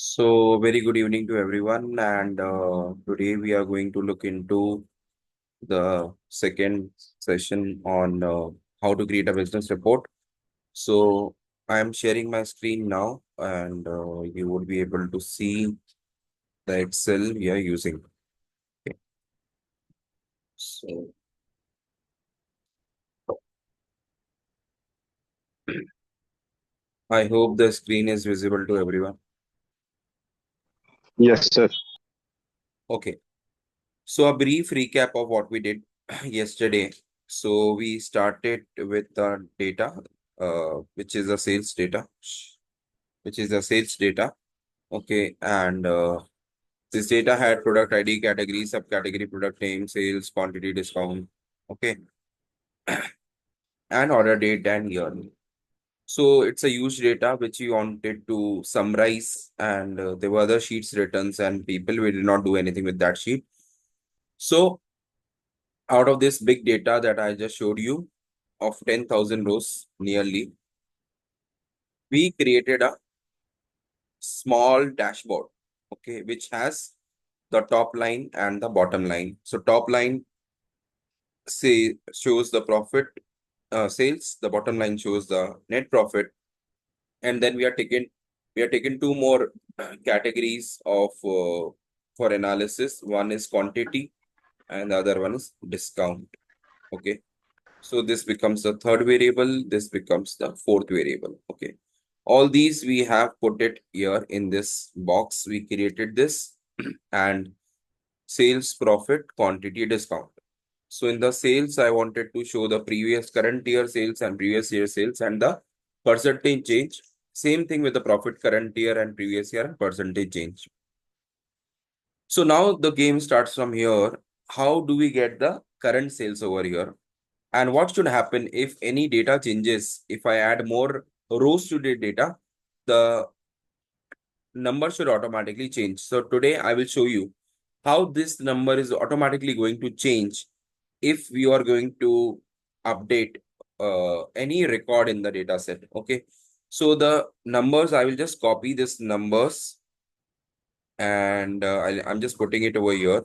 So, very good evening to everyone. And today we are going to look into the second session on how to create a business report. So, I am sharing my screen now, and you would be able to see the Excel we are using. Okay. So, I hope the screen is visible to everyone. Yes, sir. Okay. So, a brief recap of what we did yesterday. So, we started with the data, which is the sales data. Which is the sales data. Okay. And this data had product ID, category, subcategory, product name, sales, quantity, discount. Okay. And order date and year. So it's a huge data which we wanted to summarize, and there were other sheets written and people. We did not do anything with that sheet. So out of this big data that I just showed you of 10,000 rows nearly, we created a small dashboard, okay, which has the top line and the bottom line. So top line say shows the profit sales, the bottom line shows the net profit, and then we are taking two more categories of for analysis. One is quantity and the other one is discount. Okay. So this becomes the third variable, this becomes the fourth variable. Okay. All these we have put it here in this box. We created this and sales, profit, quantity, discount. So in the sales, I wanted to show the previous current year sales and previous year sales and the percentage change. Same thing with the profit current year and previous year and percentage change. So now the game starts from here. How do we get the current sales over here? And what should happen if any data changes? If I add more rows to the data, the number should automatically change. So today I will show you how this number is automatically going to change if we are going to update any record in the data set. Okay. So the numbers, I will just copy this numbers and I'm just putting it over here.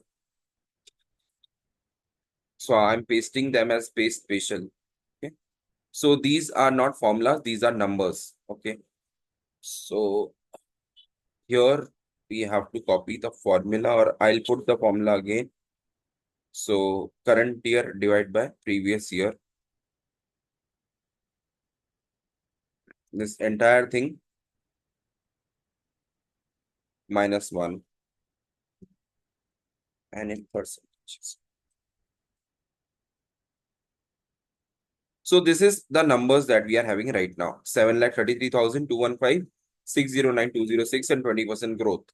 So I'm pasting them as paste special. Okay. So these are not formulas, these are numbers. Okay. So here we have to copy the formula, or I'll put the formula again. So current year divided by previous year. This entire thing minus 1 and in percentages. So this is the numbers that we are having right now. 7,33,215, 609,206 and 20% growth.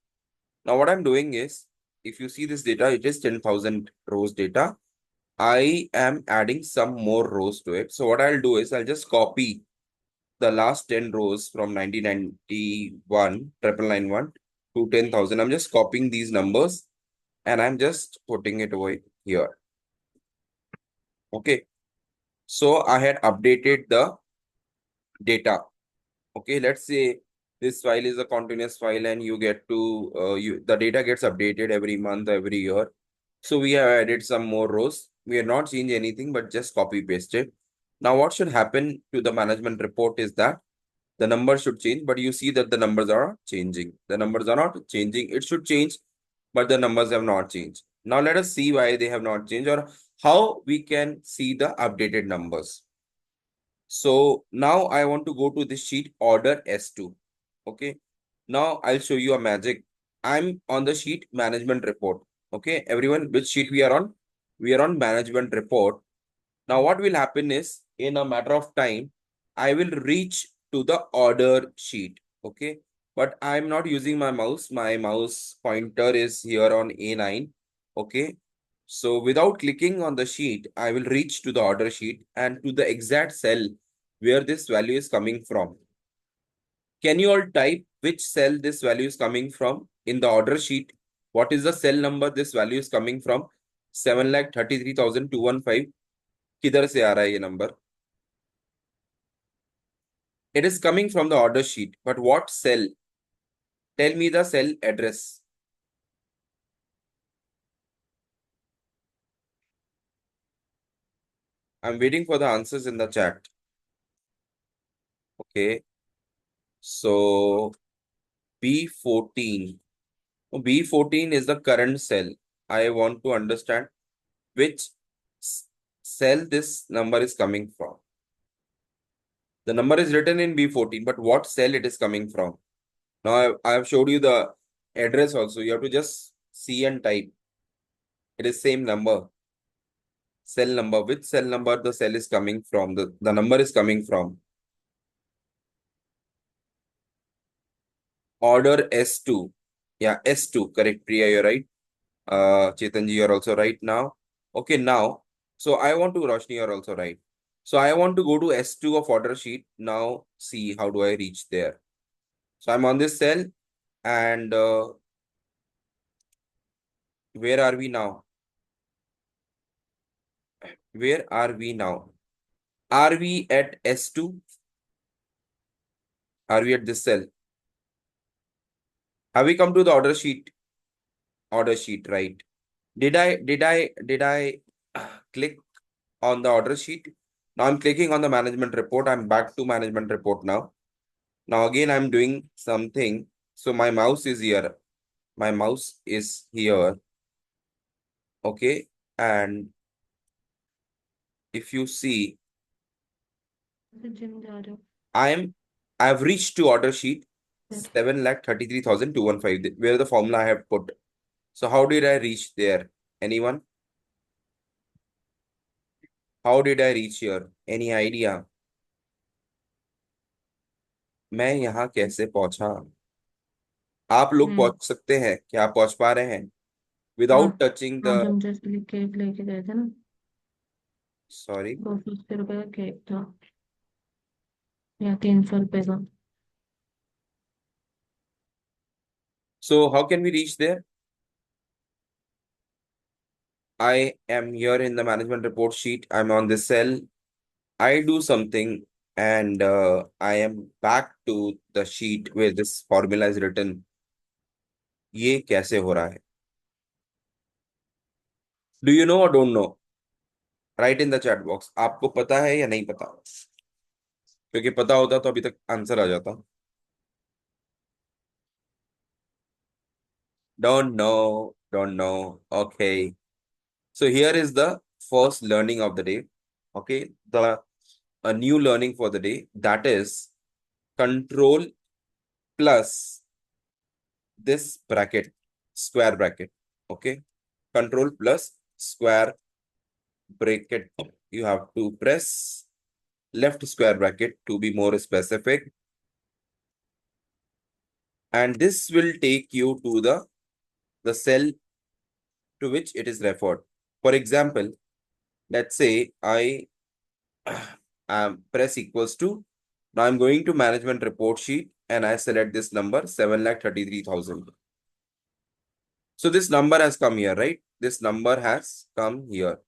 Now what I'm doing is, if you see this data, it is 10,000 rows data. I am adding some more rows to it. So what I'll do is I'll just copy the last 10 rows from 1991, 991 to 10,000. I'm just copying these numbers and I'm just putting it over here. Okay. So I had updated the data. Okay. Let's say this file is a continuous file and you get to, the data gets updated every month, every year. So we have added some more rows. We have not changed anything, but just copy pasted. Now what should happen to the management report is that the numbers should change, but you see that the numbers are not changing. The numbers are not changing. It should change, but the numbers have not changed. Now let us see why they have not changed or how we can see the updated numbers. So now I want to go to this sheet order S2. Okay. Now I'll show you a magic. I'm on the sheet management report. Okay. Everyone, which sheet we are on? We are on management report. Now what will happen is, in a matter of time, I will reach to the order sheet. Okay. But I'm not using my mouse. My mouse pointer is here on A9. Okay. So without clicking on the sheet, I will reach to the order sheet and to the exact cell where this value is coming from. Can you all type which cell this value is coming from in the order sheet? What is the cell number this value is coming from? 7,33,215. किधर से आ रहा है ये number? It is coming from the order sheet, but what cell? Tell me the cell address. I'm waiting for the answers in the chat. Okay. So B14. B14 is the current cell. I want to understand which cell this number is coming from. The number is written in B14, but what cell it is coming from? Now I have showed you the address also. You have to just see and type. It is same number. Cell number. Which cell number the cell is coming from? The number is coming from. Order S2. Yeah, S2. Correct, Priya, you're right. Chetanji, you're also right now. Okay, now. So I want to, Roshni, you're also right. So I want to go to S2 of order sheet. Now see how do I reach there. So I'm on this cell and where are we now? Where are we now? Are we at S2? Are we at this cell? Have we come to the order sheet? Order sheet, right? Did I click on the order sheet? Now I'm clicking on the management report. I'm back to management report now. Now again I'm doing something. So my mouse is here. My mouse is here. Okay. And if you see, I've reached to order sheet 7,33,215, where the formula I have put. So how did I reach there? Anyone? How did I reach here? Any idea? मैं यहाँ कैसे पहुंचा? आप लोग पहुंच सकते हैं क्या? आप पहुंच पा रहे हैं हाँ, विदाउट टचिंग आज द? हम जस्ट केक लेके गए थे ना, सॉरी. 280 रुपए का केक था या 300 रुपए का। So how can we reach there? I am here in the management report sheet. I'm on this cell. I do something and I am back to the sheet where this formula is written. ये कैसे हो रहा है? Do you know or don't know? Write in the chat box. आपको पता है या नहीं पता? क्योंकि पता होता तो अभी तक आंसर आ जाता. Don't know. Don't know. Okay. So here is the first learning of the day. Okay. A new learning for the day, that is control plus this bracket, square bracket. Okay. Control plus square bracket. You have to press left square bracket to be more specific. And this will take you to the cell to which it is referred. For example, let's say I press equals to, now I'm going to management report sheet and I select this number 7,33,000. So this number has come here, right? This number has come here.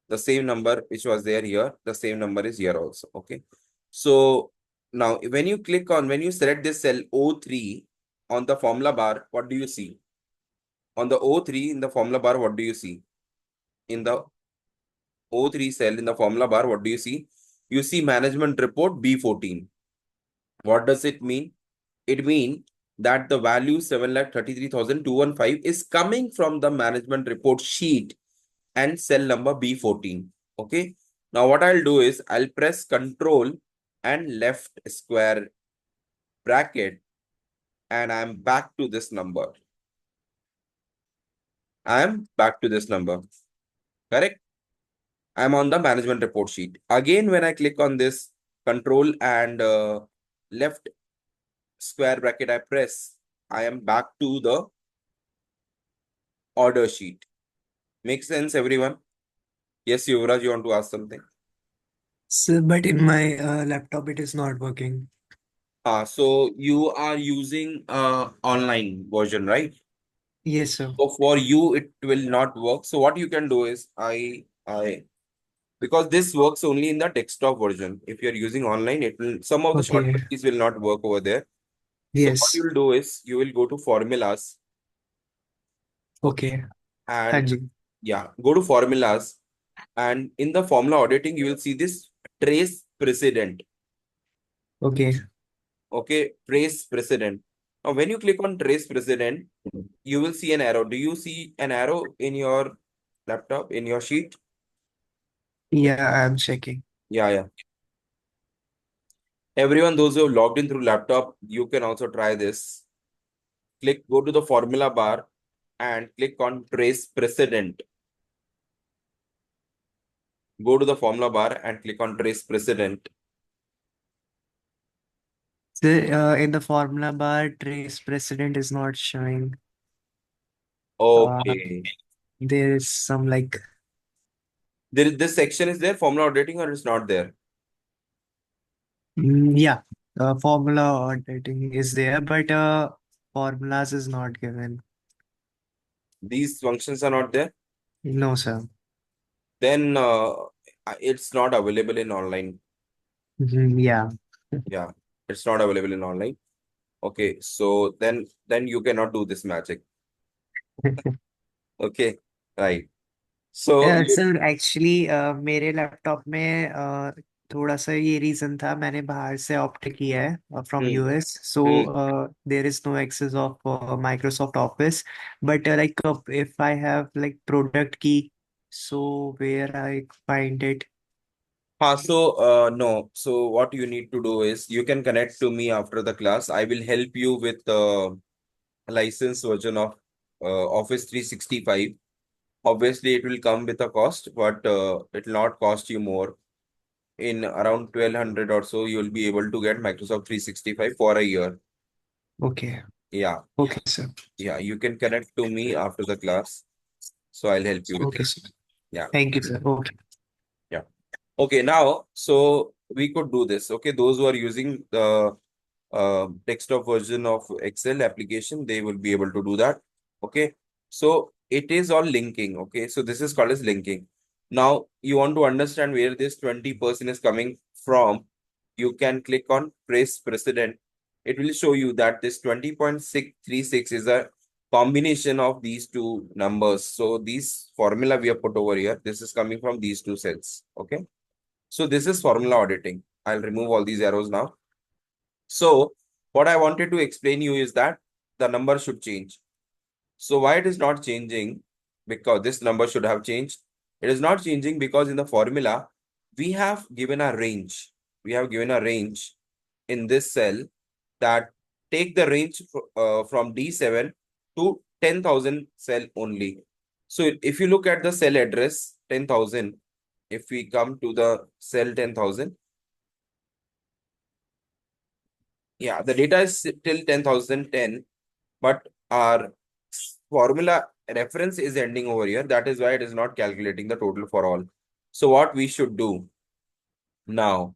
The same number which was there here, the same number is here also. Okay. So now when you select this cell O3 on the formula bar, what do you see? On the O3 in the formula bar, what do you see? In the O3 cell in the formula bar, what do you see? You see management report B14. What does it mean? It means that the value 7,33,215 is coming from the management report sheet and cell number B14. Okay. Now what I'll do is I'll press Control and left square bracket and I'm back to this number. I'm back to this number. Correct? I'm on the management report sheet. Again, when I click on this Control and left square bracket I press, I am back to the order sheet. Makes sense, everyone? Yes, Yuvraj, you want to ask something? Sir, but in my laptop it is not working. So you are using online version, right? Yes, sir. So for you, it will not work. So what you can do is because this works only in the desktop version. If you're using online, it will, some of the Okay. shortcut keys will not work over there. So what you Yes. will do is you will go to formulas. Okay. Okay. हाँ And जी. yeah, go to formulas. And in the formula auditing, you will see this trace precedent. Okay. Okay, trace precedent. Now, when you click on trace precedent, you will see an arrow. Do you see an arrow in your laptop, in your sheet? Yeah, I'm checking. Yeah, yeah. Everyone, those who have logged in through laptop, you can also try this. Go to the formula bar and click on trace precedent. Go to the formula bar and click on trace precedent. So, in the formula bar, trace precedent is not showing. Uh, Okay. there is some like, This section is there, formula auditing, or it's not there? yeah, formula auditing is there, but formulas is not given. These functions are not there. No, sir. Then it's not available in online. Yeah. Yeah, it's not available in online. Okay, so then you cannot do this magic. Okay, right. So you sir actually मेरे laptop में थोड़ा सा ये reason था, मैंने बाहर से opt किया है from hmm, US, so hmm. There is no access of Microsoft Office, but like if I have like product key, so where I find it. No. So what you need to do is you can connect to me after the class. I will help you with the licensed version of Office 365. Obviously, it will come with a cost, but it will not cost you more. In around 1200 or so, you will be able to get Microsoft 365 for a year. Okay. Yeah, okay sir. yeah. You can connect to me after the class, so I'll help you with okay it. Sir. Yeah, thank you sir. Okay. yeah. Okay, now, so we could do this. Okay, those who are using the desktop version of Excel application, they will be able to do that. Okay, so it is all linking. Okay, so this is called as linking. Now, you want to understand where this 20% is coming from. You can click on trace precedent. It will show you that this 20.636 is a combination of these two numbers. So, these formula we have put over here, this is coming from these two cells. Okay. So this is formula auditing. I'll remove all these arrows now. So what I wanted to explain you is that the number should change. So why it is not changing? Because this number should have changed. It is not changing because in the formula, we have given a range. We have given a range in this cell that take the range from D7 to 10,000 cell only. So if you look at the cell address 10,000, if we come to the cell 10,000, yeah, the data is till 10,010, but our formula reference is ending over here. That is why it is not calculating the total for all. So what we should do now,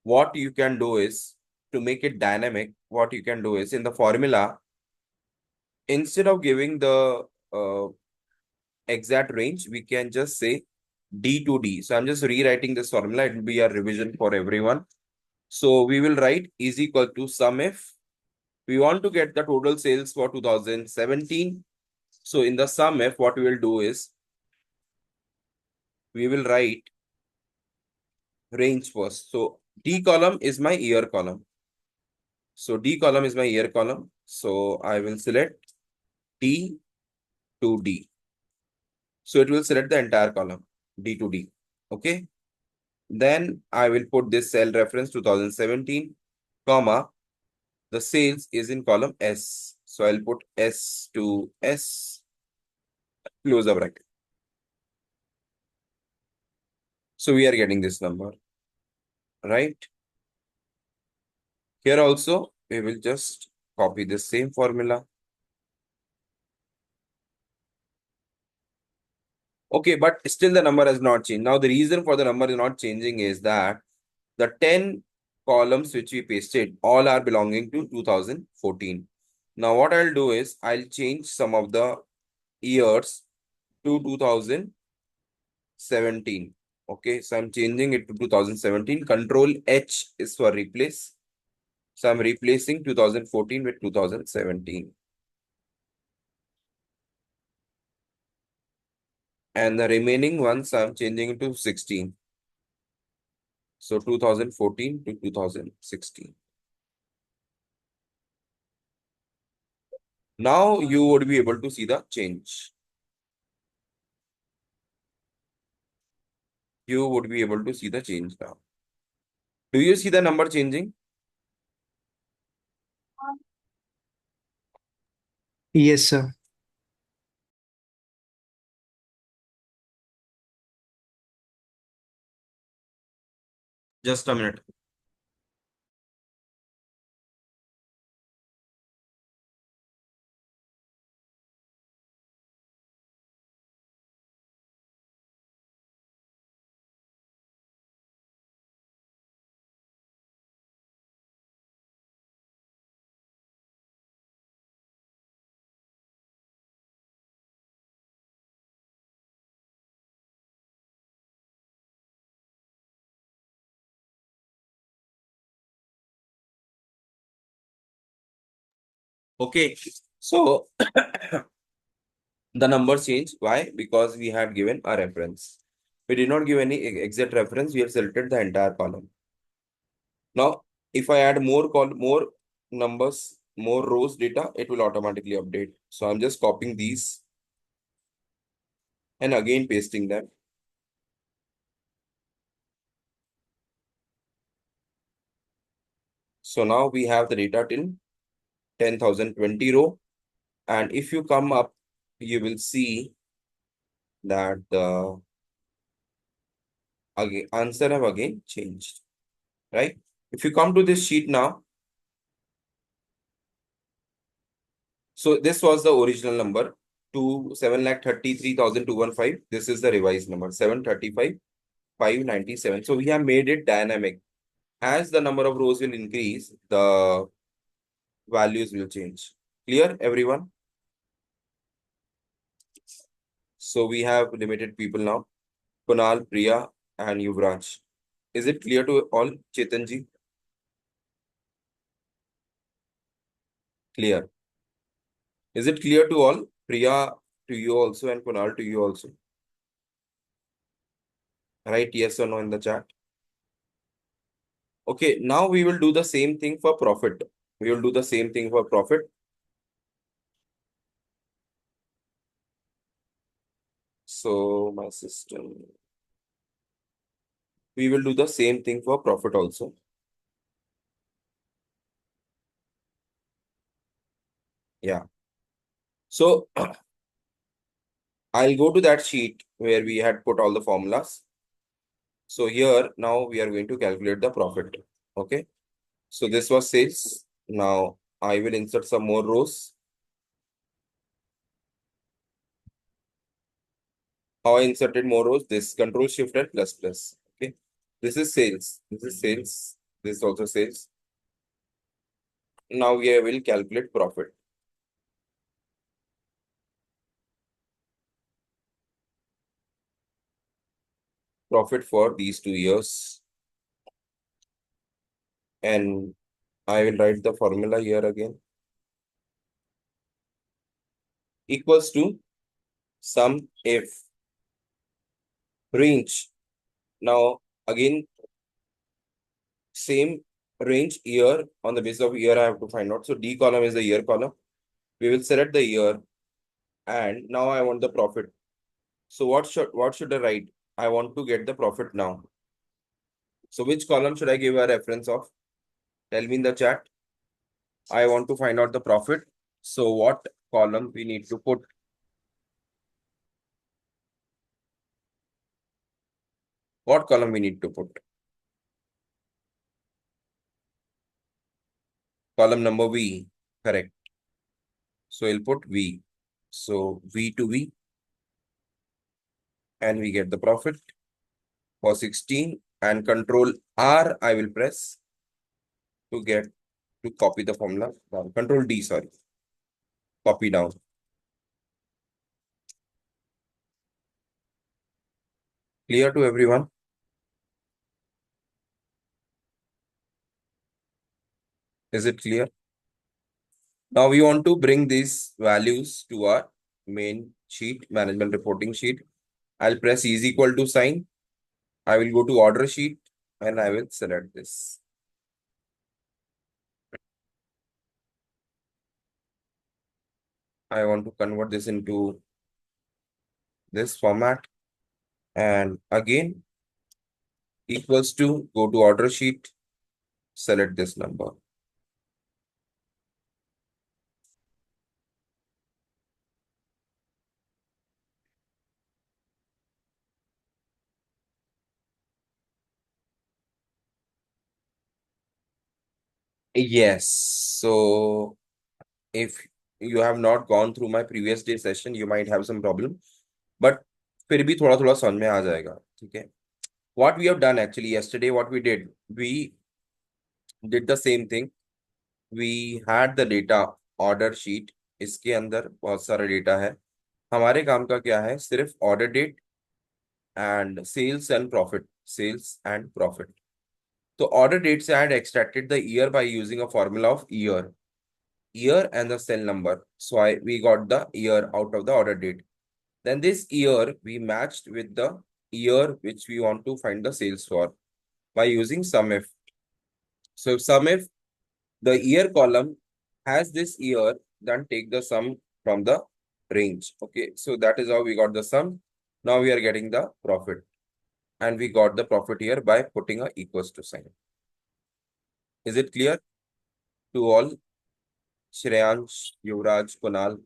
what you can do is to make it dynamic, what you can do is in the formula, instead of giving the uh, exact range, we can just say D to D. So I'm just rewriting this formula. It will be a revision for everyone. So we will write is equal to sum if we want to get the total sales for 2017. So in the sum if, what we will do is we will write range first. So D column is my year column. So D column is my year column. So I will select D to D. So it will select the entire column D to D. Okay. Then I will put this cell reference 2017, comma, the sales is in column S. So I'll put S to S, close the bracket. So we are getting this number, right? Here also, we will just copy the same formula. Okay, but still the number has not changed. Now, the reason for the number is not changing is that the 10 columns which we pasted all are belonging to 2014. Now, what I'll do is I'll change some of the years to 2017. Okay, so I'm changing it to 2017. Control H is for replace. So I'm replacing 2014 with 2017. And the remaining ones I'm changing into 16. So 2014 to 2016. Now you would be able to see the change. You would be able to see the change now. Do you see the number changing? Yes, sir. Just a minute. Okay. So the number changed. Why? Because we had given a reference. We did not give any exact reference. We have selected the entire column. Now, if I add more numbers, more rows data, it will automatically update. So I'm just copying these and again pasting them. So now we have the data till 10,020 row. And if you come up, you will see that the again answer have again changed, right? If you come to this sheet now, so this was the original number, 7,33,215. This is the revised number, 735,597. So we have made it dynamic. As the number of rows will increase, the values will change. Clear, everyone? So we have limited people now. Kunal, Priya, and Yuvraj. Is it clear to all, Chetanji? Clear. Is it clear to all? Priya to you also and Kunal to you also. Write yes or no in the chat. Okay, now we will do the same thing for profit. We will do the same thing for profit. So my system. We will do the same thing for profit also. Yeah. So I'll go to that sheet where we had put all the formulas. So here now we are going to calculate the profit. Okay. So this was sales. Now I will insert some more rows. How I inserted more rows? This control shift and plus plus. Okay. This is sales. This is sales. This is also sales. Now we will calculate profit. Profit for these 2 years. And I will write the formula here again. Equals to sum if range. Now again, same range year on the basis of year I have to find out. So D column is the year column. We will select the year and now I want the profit. So what should I write? I want to get the profit now. So which column should I give a reference of? Tell me in the chat. I want to find out the profit. So what column we need to put? What column we need to put? Column number V. Correct. So we'll put V. So V to V. And we get the profit for 16. And control R I will press to get to copy the formula down. Control D, sorry. Copy down. Clear to everyone? Is it clear? Now we want to bring these values to our main sheet, management reporting sheet. I'll press is equal to sign. I will go to order sheet and I will select this. I want to convert this into this format, and again equals to, go to order sheet, select this number. Yes. So if you have not gone through my previous day session, you might have some problem, but फिर भी थोड़ा थोड़ा समझ में आ जाएगा. ठीक है. What we have done actually yesterday, what we did the same thing. We had the data order sheet. इसके अंदर बहुत सारा डेटा है. हमारे काम का क्या है, सिर्फ order date and sales and profit. तो ऑर्डर डेट से I had extracted the year by using a formula of year and the cell number. So we got the year out of the order date. Then this year we matched with the year which we want to find the sales for by using SUMIF. So SUMIF, the year column has this year, then take the sum from the range. Okay, so that is how we got the sum. Now we are getting the profit, and we got the profit here by putting a equals to sign. Is it clear to all? Shreyansh, Yuvraj, Kunal.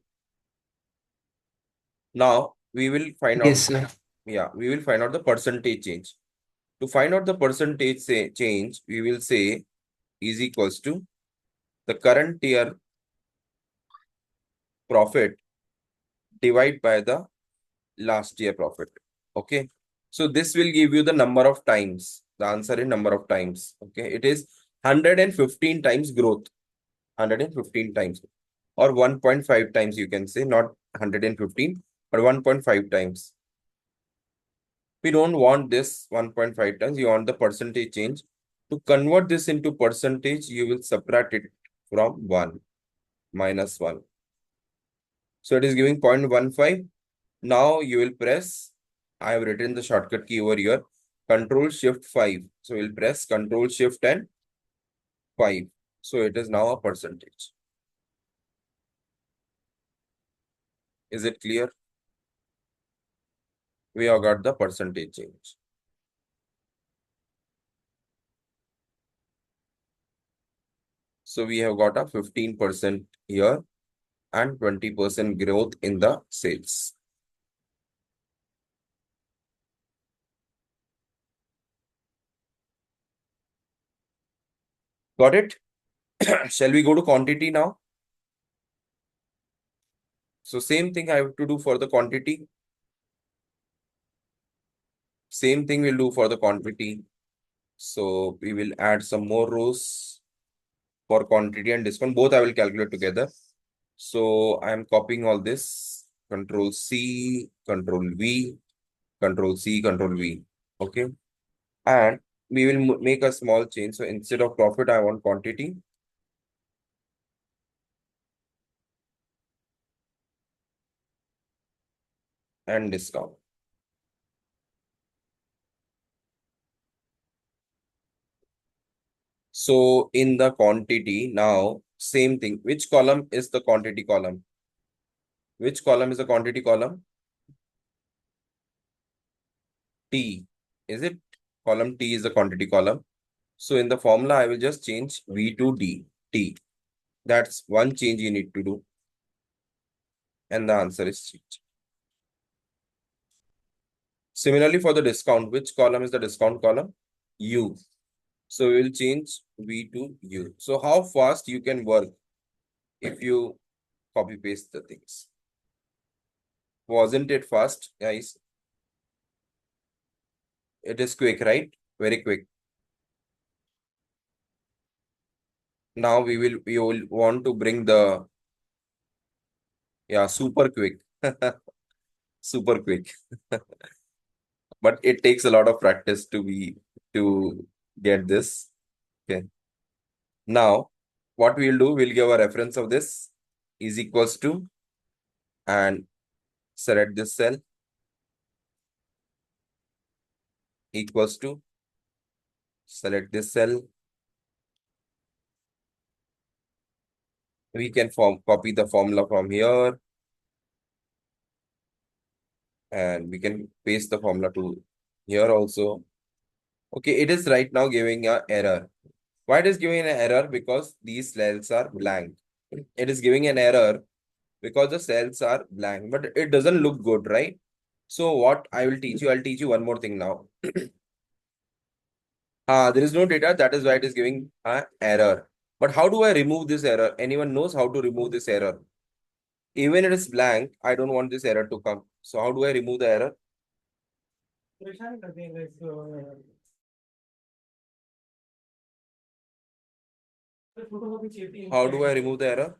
Now we will find out. Yes, sir. Yeah, we will find out the percentage change. To find out the percentage change, we will say is equals to the current year profit divided by the last year profit. Okay. So this will give you the number of times. The answer is number of times. Okay. It is 115 times growth. 115 times. Or 1.5 times you can say, not 115, but 1.5 times. We don't want this 1.5 times. You want the percentage change. To convert this into percentage, you will subtract it from 1, minus 1. So it is giving 0.15. Now you will press, I have written the shortcut key over here, Control Shift 5. So we'll press Control Shift and 5. So it is now a percentage. Is it clear? We have got the percentage change. So we have got a 15% here and 20% growth in the sales. Got it? Shall we go to quantity now? So same thing I have to do for the quantity. Same thing we'll do for the quantity. So we will add some more rows for quantity and discount. Both I will calculate together. So I am copying all this. Control C, Control V, Control C, Control V. Okay. And we will make a small change. So instead of profit, I want quantity. And discount. So in the quantity now, same thing. Which column is the quantity column? Which column is the quantity column? T. Is it? Column T is the quantity column. So in the formula, I will just change V to D. T. That's one change you need to do. And the answer is change. Similarly, for the discount, which column is the discount column? U. So we will change V to U. So how fast you can work if you copy paste the things? Wasn't it fast, guys? It is quick, right? Very quick. Now we will want to bring the, yeah, super quick. Super quick. But it takes a lot of practice to get this. Okay. Now what we'll do, we'll give a reference of this is equals to, and select this cell, equals to, select this cell. We can copy the formula from here, and we can paste the formula to here also. Okay, it is right now giving an error. Why it is giving an error? Because these cells are blank. It is giving an error because the cells are blank, but it doesn't look good, right? So what I will teach you, I'll teach you one more thing now. There is no data, that is why it is giving an error. But how do I remove this error? Anyone knows how to remove this error? Even it is blank, I don't want this error to come. So how do I remove the error? How do I remove the error?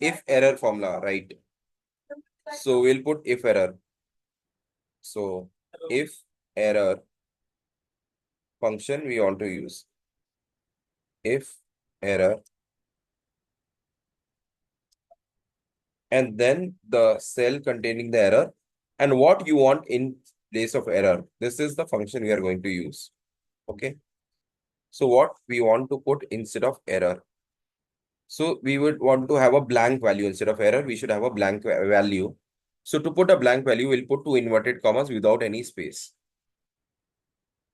If error formula, right? So we'll put if error. So if error function we want to use. If error, and then the cell containing the error and what you want in place of error. This is the function we are going to use. Okay. So what we want to put instead of error. So we would want to have a blank value instead of error. We should have a blank value. So to put a blank value, we'll put two inverted commas without any space.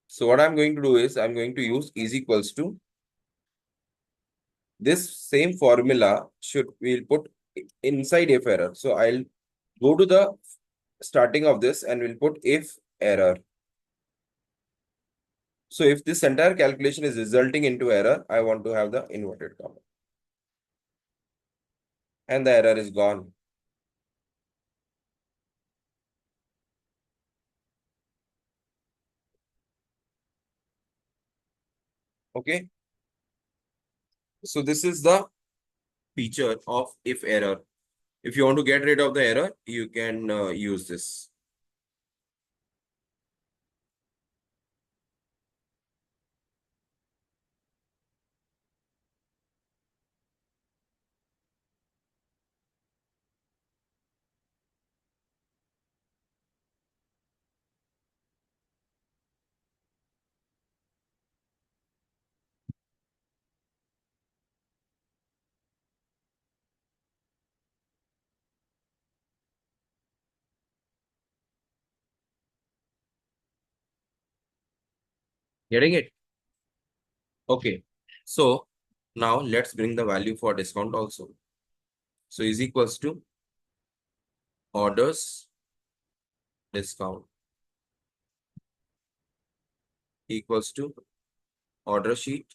So what I'm going to do is I'm going to use is equals to. This same formula we'll put inside if error. So I'll go to the starting of this and we'll put if error. So if this entire calculation is resulting into error, I want to have the inverted comma. And the error is gone. Okay. So this is the feature of if error. If you want to get rid of the error, you can use this. Getting it? Okay. So now let's bring the value for discount also. So is equals to orders discount equals to order sheet.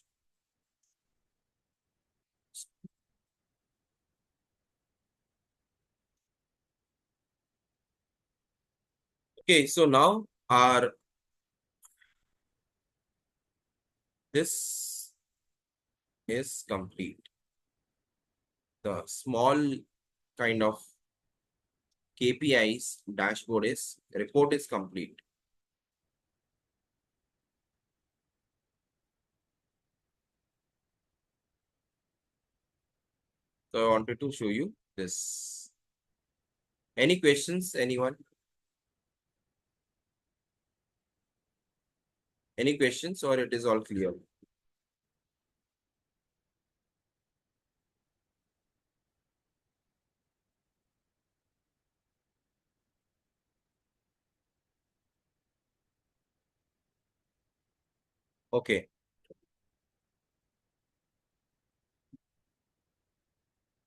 Okay, so now this is complete. The small kind of KPIs dashboard is report is complete. So I wanted to show you this. Any questions, anyone? Any questions or it is all clear? Okay,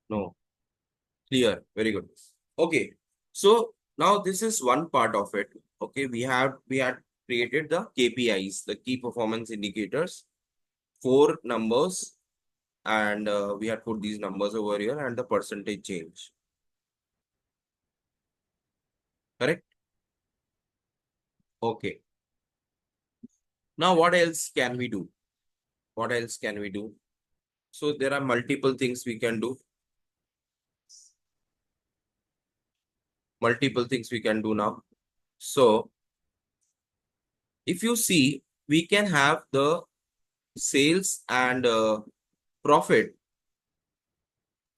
no, clear, very good. Okay, so now this is one part of it. Okay, we had created the KPIs, the key performance indicators, 4 numbers, and we had put these numbers over here and the percentage change. Correct? Okay. Now what else can we do? What else can we do? So there are multiple things we can do. Multiple things we can do now. So if you see, we can have the sales and profit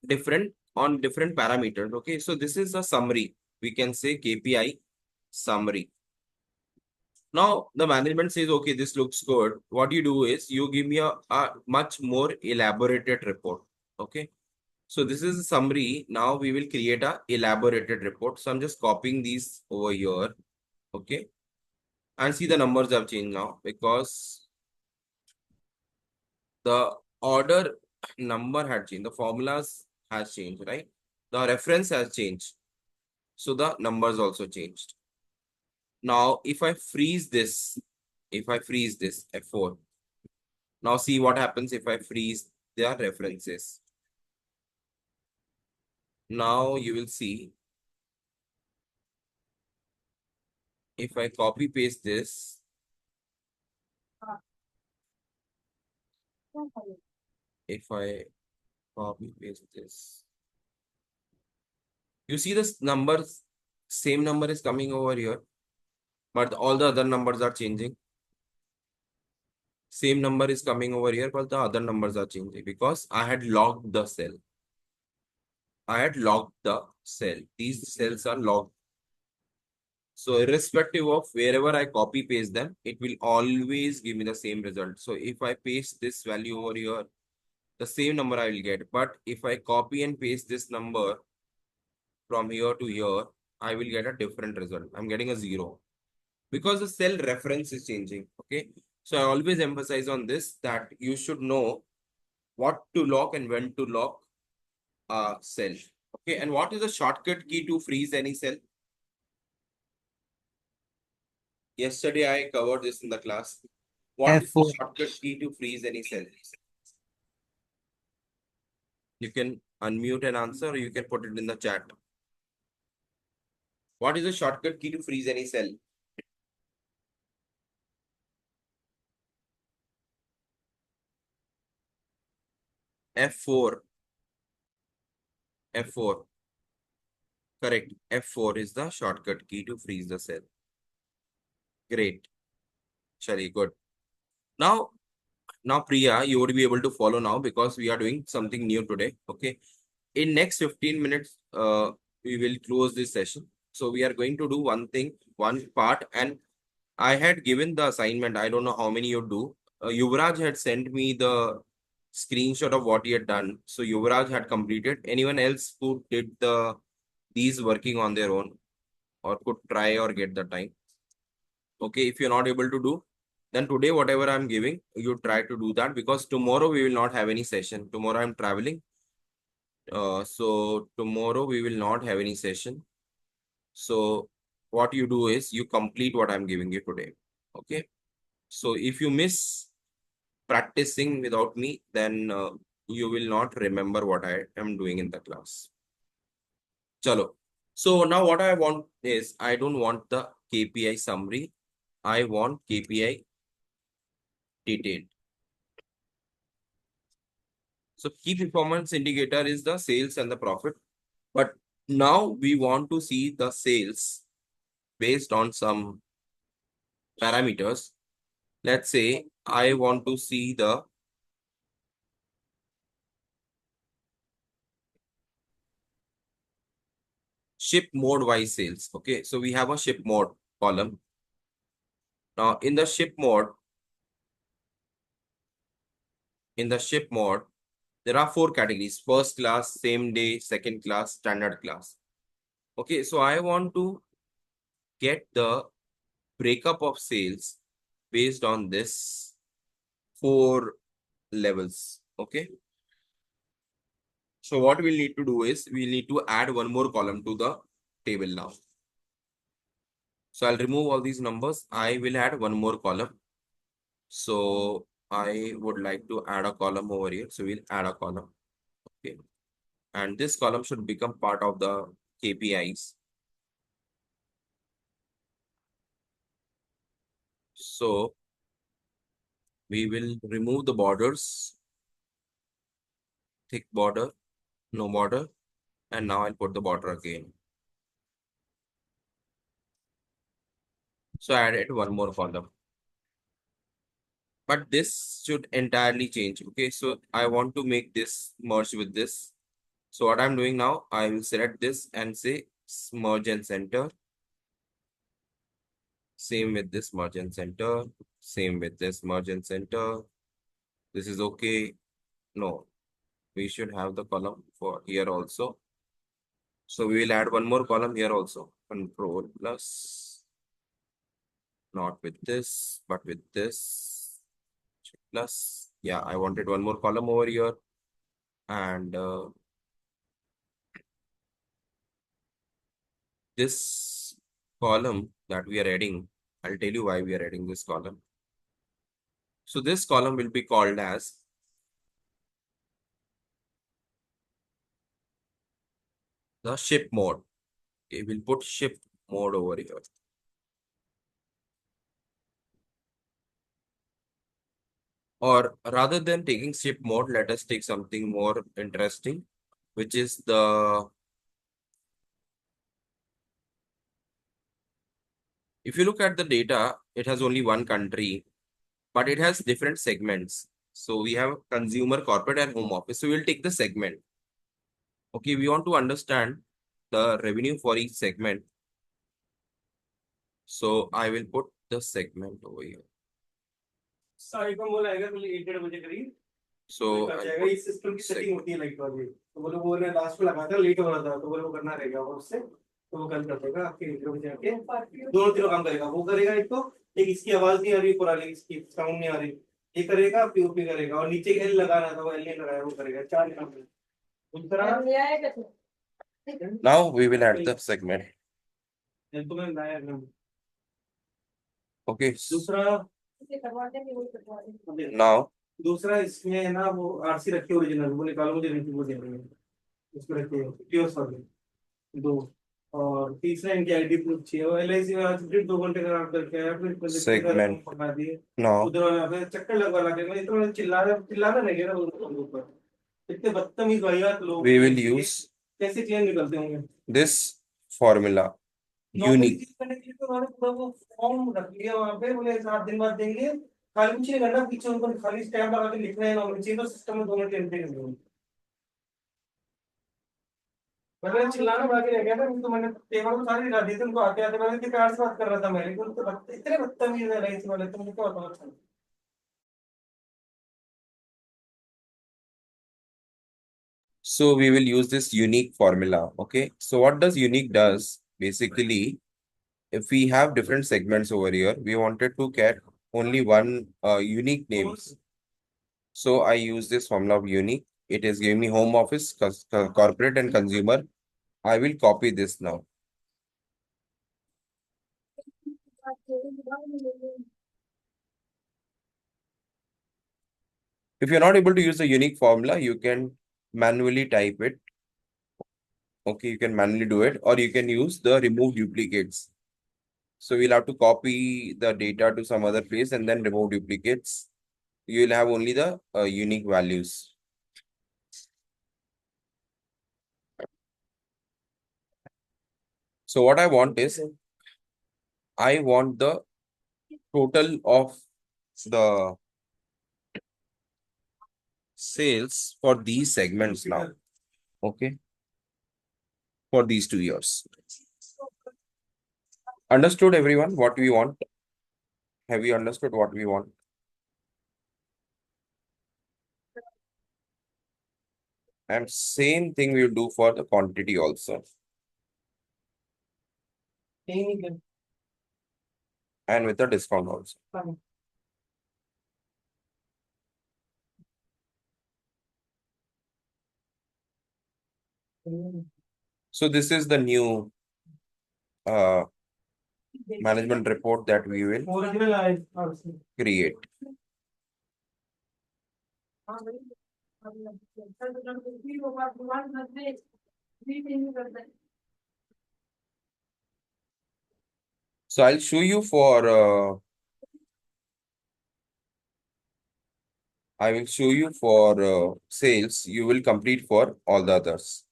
different on different parameters. Okay, so this is a summary. We can say KPI summary. Now the management says, okay, this looks good. What you do is you give me a much more elaborated report. Okay. So this is a summary. Now we will create a elaborated report. So I'm just copying these over here. Okay. And see the numbers have changed now because the order number had changed. The formulas has changed, right? The reference has changed. So the numbers also changed. Now, if I freeze this F4, now see what happens if I freeze their references. Now you will see if I copy paste this, if I copy paste this, you see this numbers, same number is coming over here, but all the other numbers are changing. Same number is coming over here, but the other numbers are changing because I had logged the cell. I had logged the cell. These cells are logged. So irrespective of wherever I copy paste them, it will always give me the same result. So if I paste this value over here, the same number I will get. But if I copy and paste this number from here to here, I will get a different result. I'm getting a 0 because the cell reference is changing. Okay. So I always emphasize on this that you should know what to lock and when to lock a cell. Okay. And what is the shortcut key to freeze any cell? Yesterday I covered this in the class. What is the F4. shortcut key to freeze any cell? You can unmute and answer, or you can put it in the chat. What is the shortcut key to freeze any cell? F4. F4. Correct. F4 is the shortcut key to freeze the cell. Great. Shari, good. Now, Priya, you would be able to follow now because we are doing something new today. Okay. In next 15 minutes, we will close this session. So we are going to do one thing, one part, and I had given the assignment. I don't know how many you do. Yuvraj had sent me the screenshot of what he had done. So Yuvraj had completed. Anyone else who did these working on their own or could try or get the time? Okay, if you're not able to do, then today whatever I'm giving, you try to do that because tomorrow we will not have any session. Tomorrow I'm traveling. So tomorrow we will not have any session. So what you do is you complete what I'm giving you today. Okay. So if you miss practicing without me, then you will not remember what I am doing in the class. Chalo. So now what I want is I don't want the KPI summary. I want KPI detailed. So key performance indicator is the sales and the profit. But now we want to see the sales based on some parameters. Let's say I want to see the ship mode wise sales. Okay, so we have a ship mode column. Now in the ship mode, there are 4 categories: first class, same day, second class, standard class. Okay, so I want to get the breakup of sales based on this 4 levels. Okay, so what we'll need to do is we need to add one more column to the table now. So I'll remove all these numbers. I will add one more column. So I would like to add a column over here. So we'll add a column. Okay. And this column should become part of the KPIs. So we will remove the borders, thick border, no border, and now I'll put the border again. So I added one more column. but this should entirely change. Okay, so I want to make this merge with this. So what I'm doing now, I will select this and say merge and center. Same with this merge and center. Same with this merge and center. This is okay. No, we should have the column for here also. So we will add one more column here also. Control plus, not with this, but with this plus. Yeah, I wanted one more column over here. And this column that we are adding, I'll tell you why we are adding this column. So this column will be called as the ship mode. Okay, we'll put ship mode over here. Or rather than taking ship mode, let us take something more interesting, which is if you look at the data, it has only one country, but it has different segments. So we have consumer, corporate, and home office. So we'll take the segment. Okay, we want to understand the revenue for each segment. So I will put the segment over here. साढ़े को बोला आएगा तो 1:30 बजे करीब So कर जाएगा इस सिस्टम की सेटिंग होती है लाइक वाली तो वो लोग बोल रहे हैं लास्ट में लगा था लेट हो रहा था तो वो लोग करना रहेगा और उससे तो वो कल कर देगा आपके 1:30 बजे आके दोनों तीनों काम करेगा वो करेगा एक तो एक इसकी आवाज नहीं आ रही पुरानी इसकी साउंड नहीं आ रही ये करेगा पीओपी करेगा और नीचे एल लगाना था वो एल नहीं लगाया वो करेगा चार काम दूसरा now we will add the segment. तो मैं लाया Okay. दूसरा Now दूसरा इसमें है ना वो आरसी रखी ओरिजिनल वो निकालो मुझे नहीं वो दे रही है उसको रखिए प्योर सॉरी दो और तीसरा इनकी आईडी प्रूफ चाहिए वो एलआईसी में आज फिर 2 घंटे का काम करके आया फिर segment. पकड़ा दिए Now उधर वाला पे चक्कर लगवा लगे मैं इतना चिल्लाना नहीं रहा उनके ऊपर इतने बदतमीज वाहियात लोग we will use कैसे क्लियर निकलते होंगे this formula नौकरी unique. करने के लिए तो उन्होंने पूरा वो फॉर्म रख लिया वहां पे बोले 7 दिन बाद देंगे खाली कुछ नहीं करना पीछे उनको खाली स्टैम्प लगा के लिखना है नौकरी चाहिए तो सिस्टम में 2 मिनट एंट्री कर दूंगा मैंने चिल्लाना बाकी रह गया था तो मैंने पेपर को सारी दिखा दी थी उनको आते आते मैंने इनके प्यार से बात कर रहा था मैं लेकिन उनको इतने बदतमीज है रईस वाले तो मुझे क्या बताऊं So we will use this unique formula. Okay. So what does unique does? Basically, if we have different segments over here, we wanted to get only one unique names. So I use this formula of unique. It is giving me home office, corporate, and consumer. I will copy this now. If you're not able to use the unique formula, you can manually type it. Okay, you can manually do it, or you can use the remove duplicates. So we'll have to copy the data to some other place and then remove duplicates. You will have only the unique values. So what I want is, I want the total of the sales for these segments now. Okay. For these 2 years. Understood everyone what we want? Have you understood what we want? And same thing we'll do for the quantity also. And with the discount also. So this is the new management report that we will create. So I'll show you for I will show you for sales. You will complete for all the others.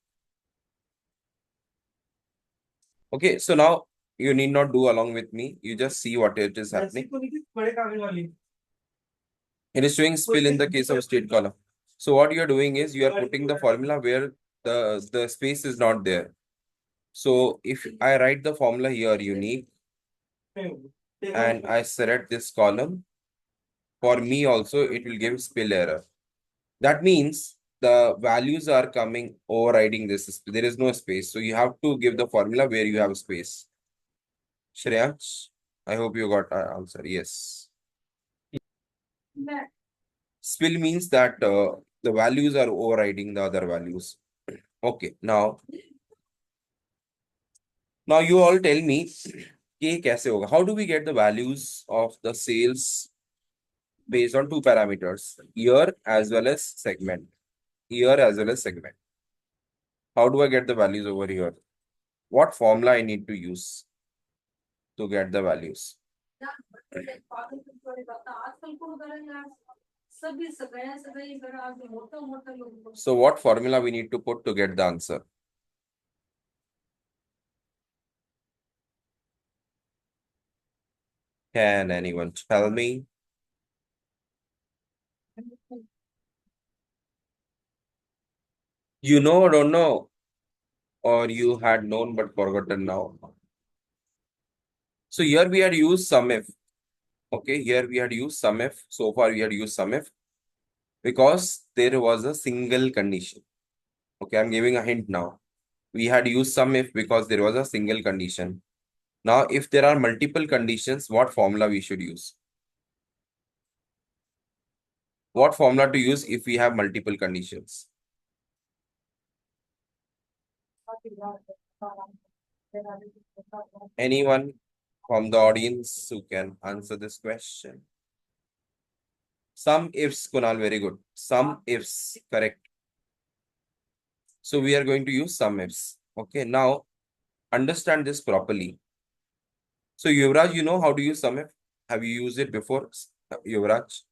Okay, so now you need not do along with me. You just see what it is happening. It is showing spill in the case of state column. So what you are doing is you are putting the formula where the space is not there. So if I write the formula here unique and I select this column, for me also it will give spill error. That means the values are coming overriding this. There is no space. So you have to give the formula where you have space. Shreyans, I hope you got our answer. Yes. Spill means that the values are overriding the other values. Okay, now you all tell me कि कैसे होगा? How do we get the values of the sales based on two parameters, year as well as segment? Year as well as segment. How do I get the values over here? What formula I need to use to get the values? So what formula we need to put to get the answer? Can anyone tell me? You know or don't know? Or you had known but forgotten now? So here we had used sum if. Okay, here we had used sum if. So far we had used sum if because there was a single condition. Okay, I'm giving a hint now. We had used sum if because there was a single condition. Now, if there are multiple conditions, what formula we should use? What formula to use if we have multiple conditions? Anyone from the audience who can answer this question? Some ifs, Kunal, very good. Some ifs, correct. So we are going to use some ifs. Okay, now understand this properly. So Yuvraj, you know how to use some if? Have you used it before, Yuvraj?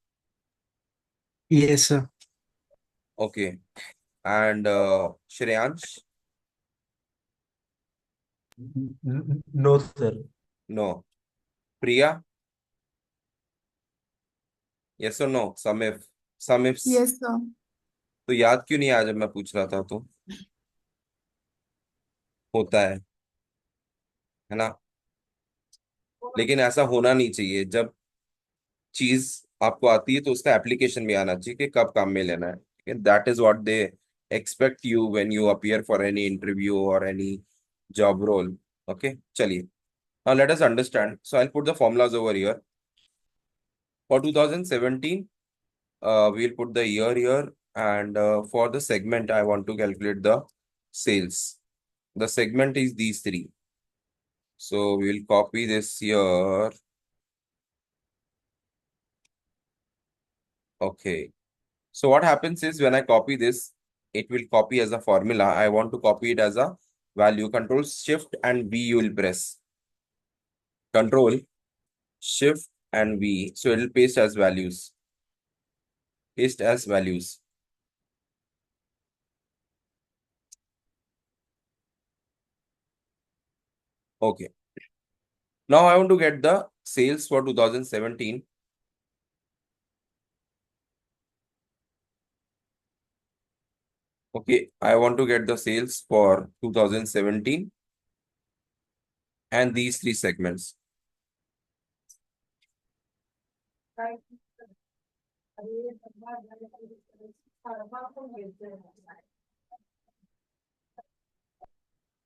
Yes, sir. Okay. And Shreyansh? No, sir. No. Priya? Yes or no? Some if. Some ifs. Yes sir तो याद क्यों नहीं आया जब मैं पूछ रहा था तो होता है ना? लेकिन ऐसा होना नहीं चाहिए। जब चीज आपको आती है तो उसका एप्लीकेशन भी आना चाहिए कि कब काम में लेना है। That is what they expect you when you appear for any interview और एनी जॉब रोल। ओके, चलिए। Now let us understand. So I put the formulas over here for 2017. We'll put the year here, and for the segment I want to calculate the sales. The segment is these three, so we'll copy this here. Okay, so what happens is when I copy this, it will copy as a formula. I want to copy it as a value. Control Shift and V you will press. Control Shift and V, so it will paste as values. Paste as values. Okay, now I want to get the sales for 2017. Okay, I want to get the sales for 2017 and these three segments.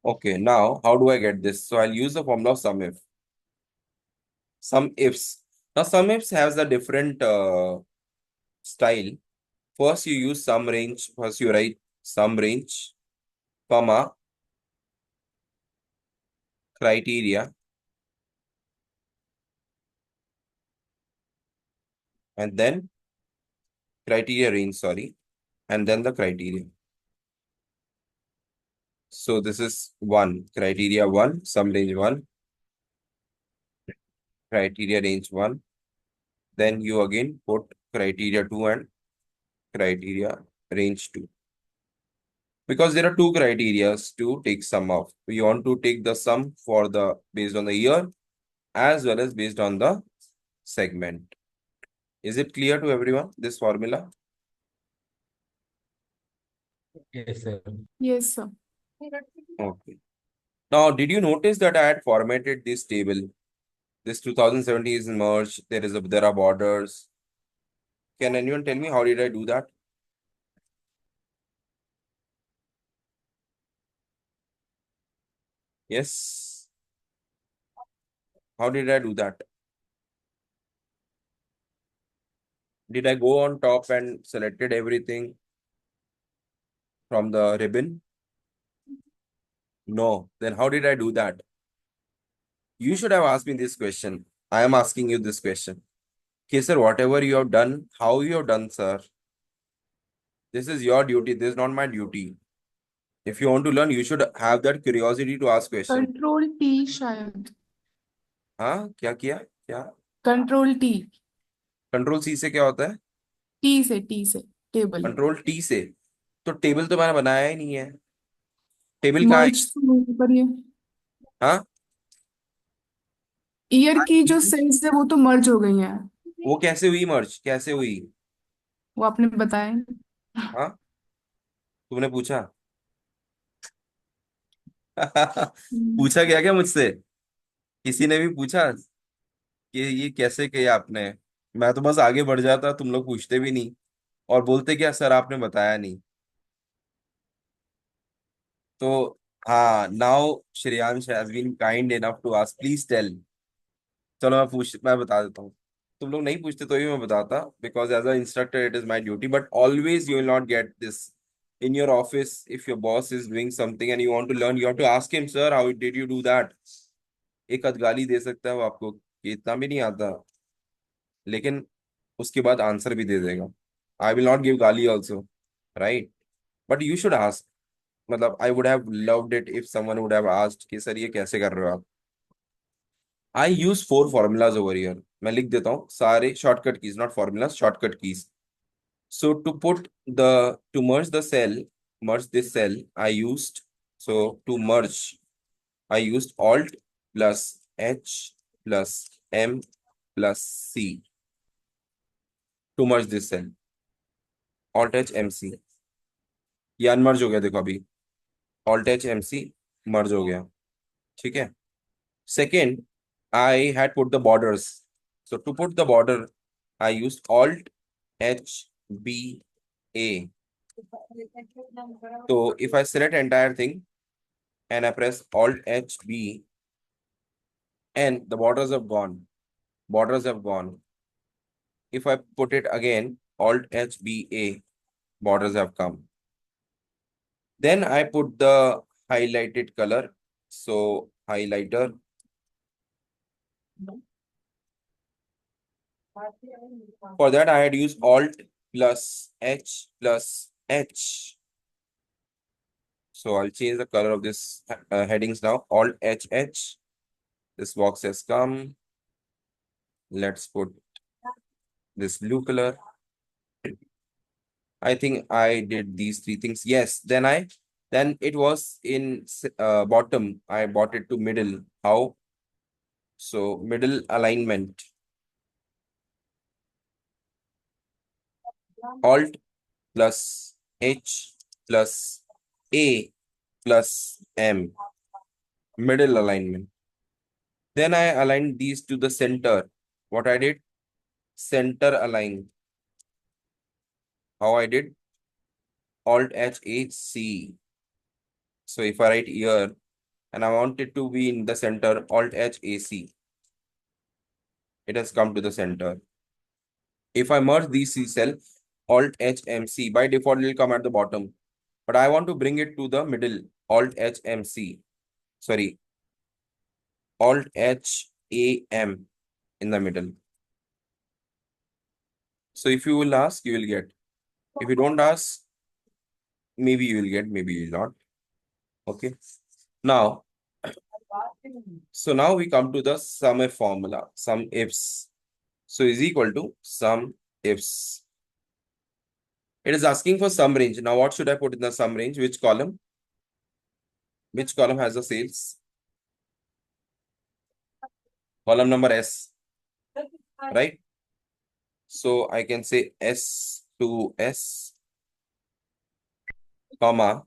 Okay, now how do I get this? So I'll use the formula of sum if. Sum ifs. Now sum ifs has a different style. First you use sum range. First you write sum range, comma, criteria, and then criteria range, sorry, and then the criteria. So this is 1, criteria 1, sum range 1, criteria range 1. Then you again put criteria 2 and criteria range 2. Because there are two criterias to take sum of. We want to take the sum for the based on the year as well as based on the segment. Is it clear to everyone, this formula? Yes, sir. Yes, sir. Okay. Now, did you notice that I had formatted this table? This 2070 is merged. There are borders. Can anyone tell me how did I do that? Yes. How did I do that? Did I go on top and selected everything from the ribbon? No. Then how did I do that? You should have asked me this question. I am asking you this question. Okay, sir, whatever you have done, how you have done, sir. This is your duty. This is not my duty. If you want to learn, you should have that curiosity to ask question. Control T शायद हाँ, क्या किया? क्या? Control T control C से क्या होता है? T से टेबल कंट्रोल टी से? तो टेबल तो मैंने बनाया ही नहीं है। टेबल कहाँ है? मर्ज पर ये हाँ, ईयर की जो सेल्स है वो तो मर्ज हो गई हैं। वो कैसे हुई मर्ज? कैसे हुई? वो आपने बताया। हाँ, तुमने पूछा? हम्म, पूछा क्या क्या मुझसे? किसी ने भी पूछा कि ये कैसे किया आपने? मैं तो बस आगे बढ़ जाता, तुम लोग पूछते भी नहीं और बोलते क्या सर आपने बताया नहीं। तो हाँ, now Shreyansh has been kind enough to ask, please tell. चलो मैं बता देता हूँ। तुम लोग नहीं पूछते तो भी मैं बताता, because as a instructor it is my duty, but always you will not get this in your office. If your boss is doing something and you want to learn, you have to ask him, sir how did you do that. एक आध गाली दे सकता है वो आपको कि इतना भी नहीं आता, लेकिन उसके बाद आंसर भी दे देगा। आई विल नॉट गिव गाली also, right? But you should ask. मतलब I would have loved it if someone would have asked कि सर ये कैसे कर रहे हो आप। I use 4 formulas over here. मैं लिख देता हूँ सारे shortcut keys, not formulas, shortcut keys. So to merge the cell, merge this cell, so to merge, I used Alt plus H plus M plus C to merge this cell. Alt H M C, ये unmerge हो गया, देखो अभी Alt H M C मर्ज हो गया। ठीक है। Second, I had put the borders. So to put the border, I used Alt H B A. So if I select entire thing and I press Alt H B, and the borders have gone. Borders have gone. If I put it again, Alt H B A, borders have come. Then I put the highlighted color. So highlighter. For that, I had used Alt plus H plus H. So I'll change the color of this headings now. Alt H H. This box has come. Let's put this blue color. I think I did these 3 things. Yes. Then it was in bottom. I brought it to middle. How? So middle alignment. Alt plus H plus A plus M. Middle alignment. Then I aligned these to the center. What I did? Center align. How I did? Alt H H C. So if I write here and I want it to be in the center, Alt H A C. It has come to the center. If I merge these C cell, Alt H M C, by default it will come at the bottom. But I want to bring it to the middle, Alt H M C. Sorry, Alt H A M in the middle. So if you will ask, you will get. If you don't ask, maybe you will get, maybe you will not. Okay. Now, so now we come to the sum if formula, sum ifs. So is equal to sum ifs. It is asking for sum range. Now what should I put in the sum range? Which column? Which column has the sales? Column number S, right? So I can say S to S, comma.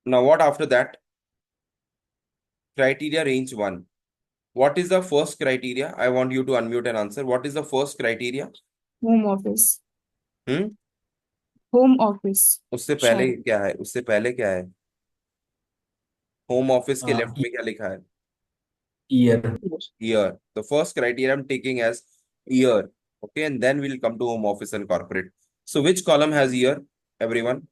Now what after that? Criteria range 1. What is the first criteria? I want you to unmute and answer. What is the first criteria? Home office hmm home office उससे पहले शायद क्या है? उससे पहले क्या है? Home office के लेफ्ट ईयर। में क्या लिखा है? Year. The first criteria I'm taking as year. Okay, and then we'll come to home office and corporate. So which column has year, everyone?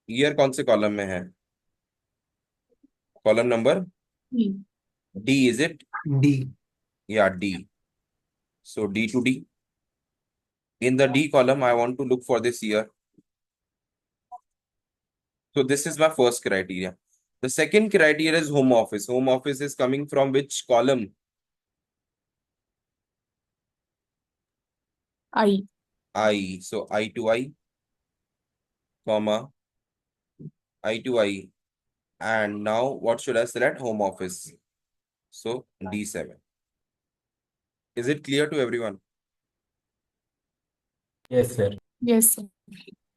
Year कौन से कॉलम में है? Column number D, is it? D. Yeah, D. So D to D. In the D column, I want to look for this year. So this is my first criteria. The second criteria is home office. Home office is coming from which column? I I. So I to I, comma, I to I. And now what should I select? Home office. So D7. Is it clear to everyone? Yes sir. Yes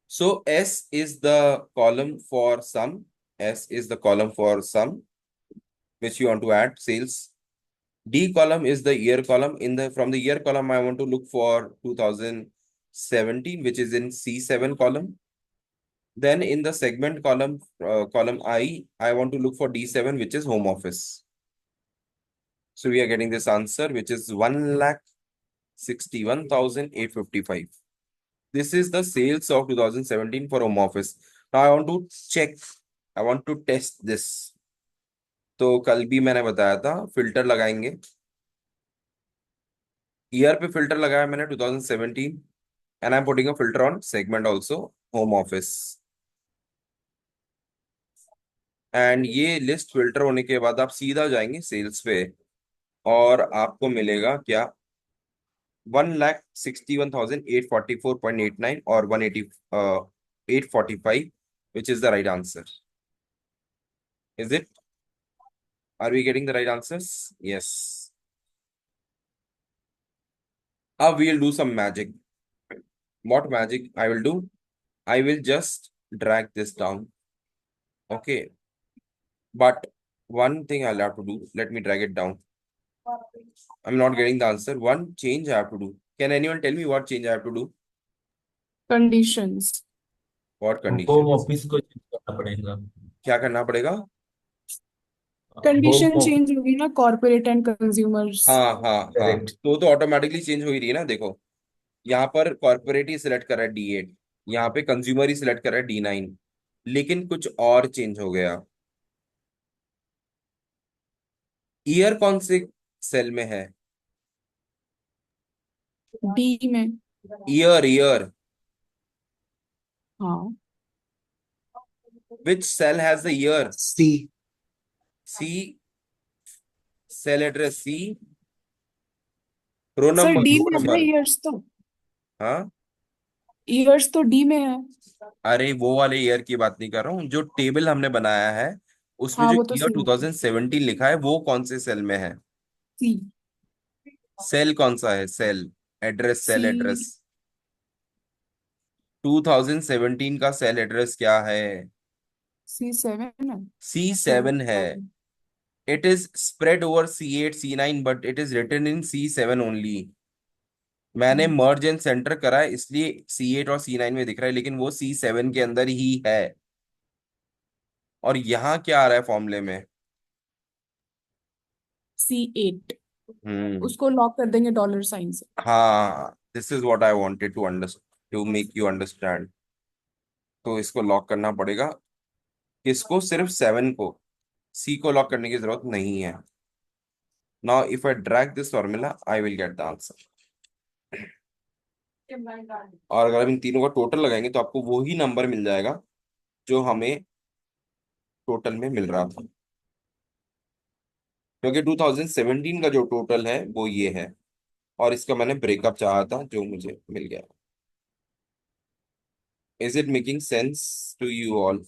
So S is the column for sum. S is the column for sum, which you want to add sales. D column is the year column. From the year column, I want to look for 2017, which is in C7 column. Then in the segment column, column I want to look for D7, which is home office. So we are getting this answer, which is 1,61,855. This is the sales of 2017 for home office. Now I want to check. I want to test this. तो कल भी मैंने बताया था filter लगाएंगे. Year पे filter लगाया मैंने 2017 and I'm putting a filter on segment also, home office. And ये लिस्ट फिल्टर होने के बाद आप सीधा जाएंगे सेल्स पे और आपको मिलेगा क्या? 1,61,844.89 और 180,845, which is the right answer. Is it? Are we getting the right answers? Yes. Now we'll do some magic. What magic I will do? I will just drag this down. Okay. But one thing I'll have to do, let me drag it down. I'm not getting the answer. One change I have to do. Can anyone tell me what change I have to do? Conditions What home conditions? Office को change करना पड़ेगा। क्या करना पड़ेगा? Condition home office. Change होगी ना corporate and consumers हाँ हाँ हाँ, करेक्ट। तो ऑटोमेटिकली चेंज हो ही रही है ना. देखो यहाँ पर कॉर्पोरेट ही सिलेक्ट कर रहा है D8, यहाँ पे कंज्यूमर ही सिलेक्ट कर रहा है D9, लेकिन कुछ और चेंज हो गया. ईयर कौन से सेल में है? डी में ईयर ईयर. हाँ Which cell has the year? C. C. Cell address C. Row sir number, D रो में है ना नंबर. हाँ, ईयर्स तो डी में है अरे वो वाले ईयर की बात नहीं कर रहा हूँ. जो टेबल हमने बनाया है उसमें हाँ जो वो तो ईयर सी 2017 लिखा है वो कौन से सेल में है? सी सेल कौन सा है? सेल एड्रेस, सेल सी एड्रेस 2017 का सेल एड्रेस क्या है? C7 है C7 है. It is spread over C8, C9, but it is written in C7 only. मैंने मर्ज एंड सेंटर करा है इसलिए C8 और C9 में दिख रहा है, लेकिन वो C7 के अंदर ही है. और यहाँ क्या आ रहा है फॉर्मूले में? C8 हम्म उसको लॉक कर देंगे डॉलर साइन से हाँ, this is what I wanted to understand, to make you understand. तो इसको लॉक करना पड़ेगा. किसको? सिर्फ 7 को. C को लॉक करने की जरूरत नहीं है. Now if I drag this formula I will get the answer. और अगर हम इन तीनों का टोटल लगाएंगे तो आपको वो ही नंबर मिल जाएगा जो हमें टोटल में मिल रहा था, क्योंकि 2017 का जो टोटल है वो ये है और इसका मैंने ब्रेकअप चाहा था जो मुझे मिल गया. Is it making sense to you all?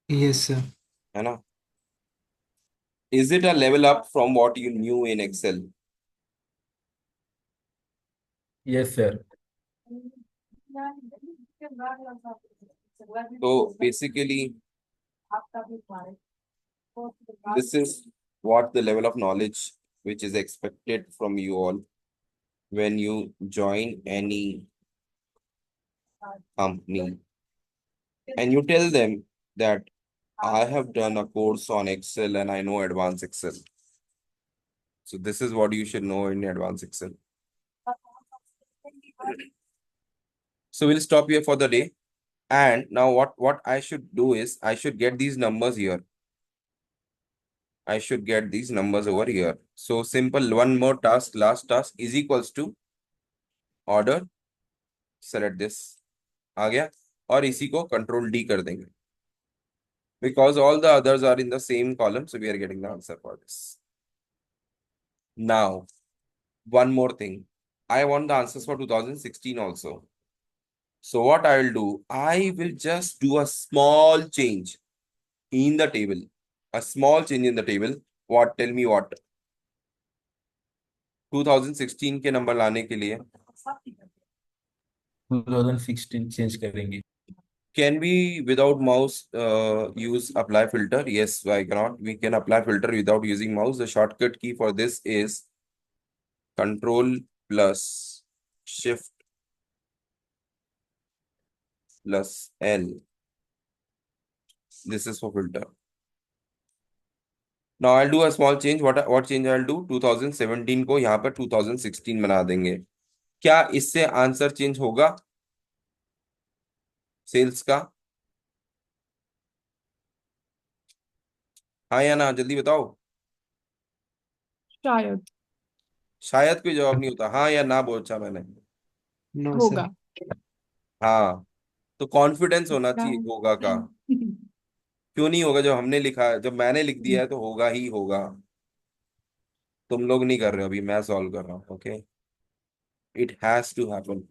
Yes, sir. है ना? Is it a level up from what you knew in Excel? Yes, sir. So basically, this is what the level of knowledge which is expected from you all when you join any company and you tell them that I have done a course on Excel and I know advanced Excel. So this is what you should know in advanced Excel. So we'll stop here for the day. And now what I should do is I should get these numbers here. I should get these numbers over here. So simple, one more task, last task is equals to order, select this, आ गया और इसी को control D कर देंगे because all the others are in the same column, so we are getting the answer for this. Now, one more thing. I want the answers for 2016 also. So what I will do, I will just do a small change in the table. A small change in the table. What? Tell me what? 2016 के number लाने के लिए 2016 change करेंगे. can we without mouse use apply filter? Yes, why cannot? We can apply filter without using mouse. The shortcut key for this is control plus shift plus L. This is for filter. Now I'll do a small change. What change I'll do? 2017 को यहाँ पर 2016 बना देंगे. क्या इससे answer change होगा sales का? हाँ या ना? जल्दी बताओ. शायद शायद कोई जवाब नहीं होता. हाँ या ना बोलचा मैंने. No, sir. होगा. हाँ, तो कॉन्फिडेंस होना चाहिए शायद. होगा का. क्यों नहीं होगा? जब हमने लिखा है, जब मैंने लिख दिया है तो होगा ही होगा. तुम लोग नहीं कर रहे हो, अभी मैं सॉल्व कर रहा हूँ. Okay, it has to happen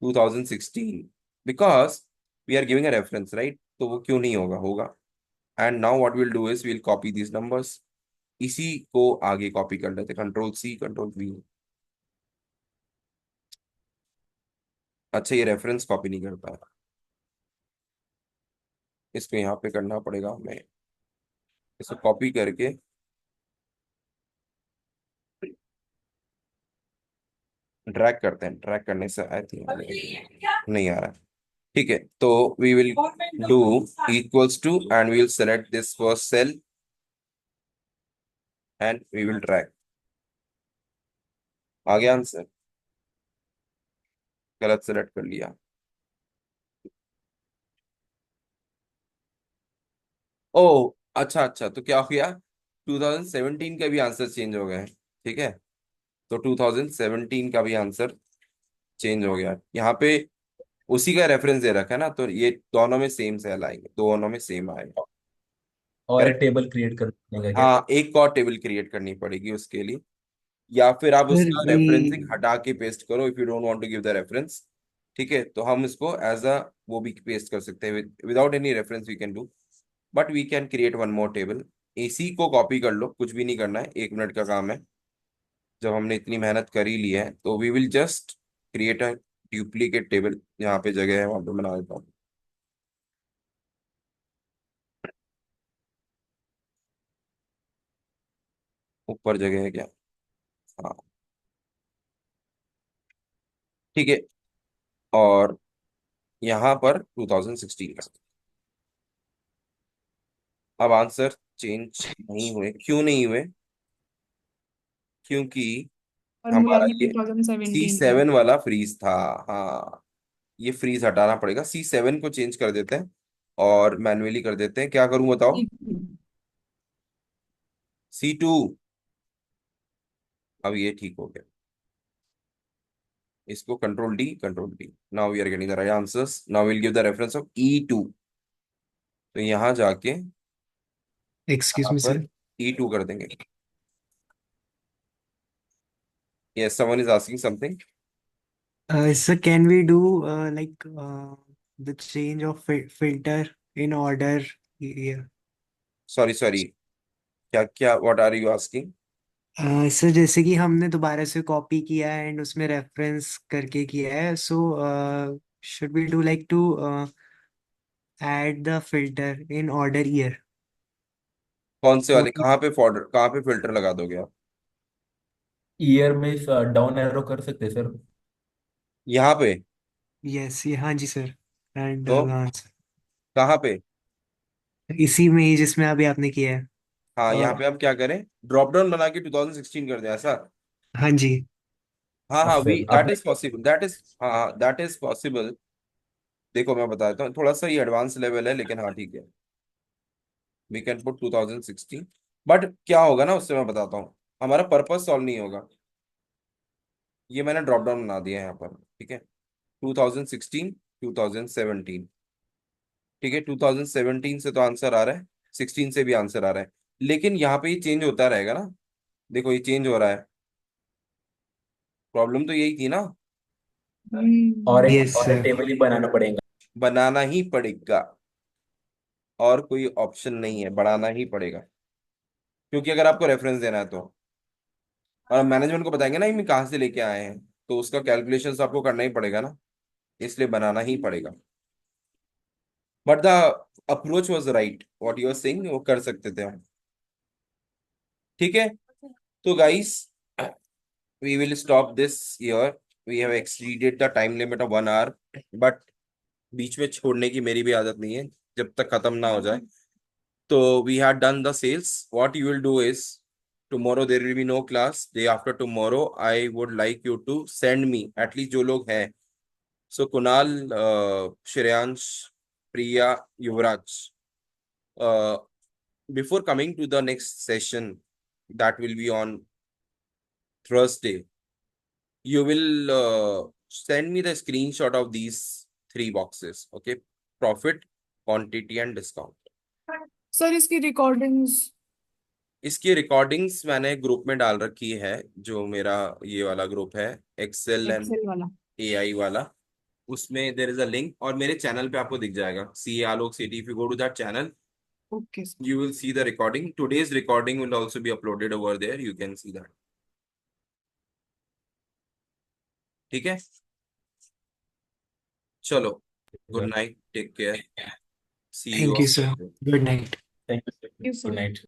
2016 because we are giving a reference, right? तो वो क्यों नहीं होगा? होगा. And now what will do is will copy these numbers. इसी को आगे कॉपी कर लेते. Control C, control V. अच्छा, ये रेफरेंस कॉपी नहीं करता है. इसको यहाँ पे करना पड़ेगा हमें. इसको कॉपी करके ड्रैग करते हैं. ड्रैग करने से आई थिंक नहीं आ रहा है. ठीक है, तो we will do equals to and we will select this first cell and we will drag. आ गया आंसर? गलत सेलेक्ट कर लिया. ओ अच्छा अच्छा, तो क्या हो गया? 2017 का भी आंसर चेंज हो गया है. ठीक है, तो 2017 का भी आंसर चेंज हो गया. यहाँ पे उसी का रेफरेंस दे रखा है ना, तो ये दोनों में सेम सेल आएंगे. दोनों में सेम आएगा. और एक करेक्ट. टेबल क्रिएट कर देंगे क्या? हाँ, एक और टेबल क्रिएट करनी पड़ेगी उसके लिए, या फिर आप Sir, उसका रेफरेंसिंग हटा के पेस्ट करो if you don't want to give the reference. ठीक है, तो हम इसको एज अ वो भी पेस्ट कर सकते हैं. Without any reference we can do, but we can create one more table. इसी को कॉपी कर लो, कुछ भी नहीं करना है, 1 मिनट का काम है. जब हमने इतनी मेहनत कर ही ली है तो we will just create a duplicate table. यहाँ पे जगह है, वहां पे बना देता हूँ. ऊपर जगह है क्या? हाँ, ठीक है. और यहाँ पर 2016 का. अब आंसर चेंज नहीं हुए. क्यों नहीं हुए? क्योंकि फॉर्मूला हमारा में ये 2017 है. C7 वाला फ्रीज था. हाँ, ये फ्रीज हटाना पड़ेगा. C7 को चेंज कर देते हैं और मैन्युअली कर देते हैं. क्या करूं बताओ? C2. अब ये ठीक हो गया. इसको control D, control D. Now we are getting the right answers. Now will give the reference of E2. तो यहाँ जाके excuse यहाँ me, पर sir. E2 कर देंगे. Yes, someone is asking something. Sir, can we do the change of filter in order? Yeah. Sorry sorry, क्या क्या, what are you asking? Sir जैसे कि हमने दोबारा से कॉपी किया है एंड उसमें रेफरेंस करके किया है, so should we do like to add the filter in order year? कौन से वाले, वो कहाँ पे फॉर्डर, कहाँ पे फिल्टर लगा दोगे आप? ईयर में डाउन एरो कर सकते हैं सर। यहाँ पे? यस, ये हाँ जी सर। एंड तो आंसर कहाँ पे? इसी में ही जिसमें अभी आपने किया है। हाँ, यहाँ अ, पे आप क्या करें, ड्रॉप डाउन बना के 2016 कर दें ऐसा? हाँ जी। हाँ हाँ, वी सर दैट आपने इज पॉसिबल, दैट इज, हाँ दैट इज पॉसिबल। देखो मैं बताता हूँ, थोड़ा सा ये एडवांस लेवल है, लेकिन हाँ ठीक है, वी कैन पुट 2016। बट क्या होगा ना, उससे मैं बताता हूँ, हमारा पर्पस सॉल्व नहीं होगा। ये मैंने ड्रॉप डाउन बना दिया है यहाँ पर, ठीक है। 2016, 2017, ठीक है। 2017 से तो आंसर आ रहा है, 16 से भी आंसर आ रहा है, लेकिन यहाँ पे ये चेंज होता रहेगा ना। देखो ये चेंज हो रहा है, प्रॉब्लम तो यही थी ना। यस और एक सर। टेबल ही बनाना पड़ेगा। बनाना ही पड़ेगा, और कोई ऑप्शन नहीं है, बढ़ाना ही पड़ेगा, क्योंकि अगर आपको रेफरेंस देना है तो, और मैनेजमेंट को बताएंगे ना ये कहाँ से लेके आए हैं, तो उसका कैलकुलेशन आपको करना ही पड़ेगा ना, इसलिए बनाना ही पड़ेगा। But the approach was right, what you are saying, वो कर सकते थे हम। ठीक है, तो guys, we will stop this year, we have exceeded the time limit of 1 hour, but बीच में छोड़ने की मेरी भी आदत नहीं है, जब तक खत्म ना हो जाए। तो we had done the sales, what you will do is, tomorrow there will be no class, day after tomorrow I would like you to send me at least जो लोग हैं, so Kunal, Shreyansh, Priya, Yuvraj, uh, before coming to the next session that will be on Thursday, you will send me the screenshot of these three boxes, okay? Profit, quantity and discount. Sir इसकी recordings इसकी recordings मैंने group में डाल रखी है, जो मेरा ये वाला ग्रुप है, एक्सेल एंड एक्सेल वाला। एआई वाला। उसमें देर इज अ लिंक, और मेरे चैनल पे आपको दिख जाएगा, see Alok Sethi, if you go to that channel okay sir. you will see the recording. Today's recording will also be uploaded over there, you can see that. ठीक है, चलो, good night, take care, see you thank you on sir. Thursday. Good night. Thank you. You good sir. Night.